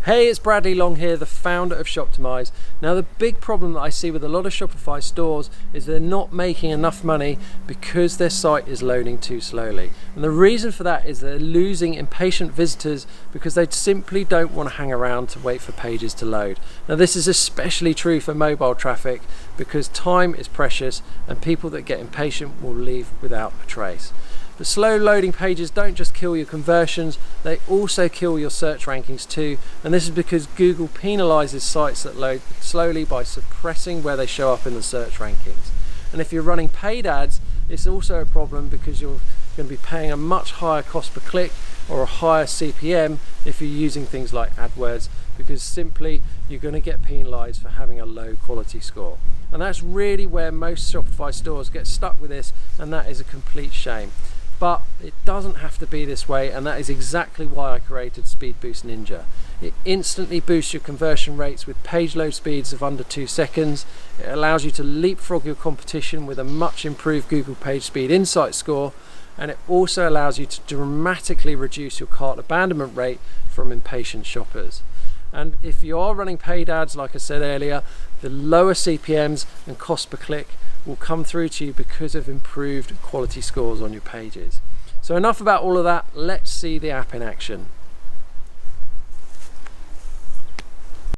Hey, it's Bradley Long here, the founder of Shoptimized. Now, the big problem that I see with a lot of Shopify stores is they're not making enough money because their site is loading too slowly. And the reason for that is they're losing impatient visitors because they simply don't want to hang around to wait for pages to load. Now, this is especially true for mobile traffic because time is precious and people that get impatient will leave without a trace. But slow loading pages don't just kill your conversions, they also kill your search rankings too. And this is because Google penalizes sites that load slowly by suppressing where they show up in the search rankings. And if you're running paid ads, it's also a problem because you're going to be paying a much higher cost per click or a higher CPM if you're using things like AdWords, because simply you're going to get penalized for having a low quality score. And that's really where most Shopify stores get stuck with this, and that is a complete shame. But it doesn't have to be this way, and that is exactly why I created SpeedBoost Ninja. It instantly boosts your conversion rates with page load speeds of under 2 seconds. It allows you to leapfrog your competition with a much improved Google Page Speed Insight score, and it also allows you to dramatically reduce your cart abandonment rate from impatient shoppers. And if you are running paid ads, like I said earlier, the lower CPMs and cost per click will come through to you because of improved quality scores on your pages. So enough about all of that, let's see the app in action.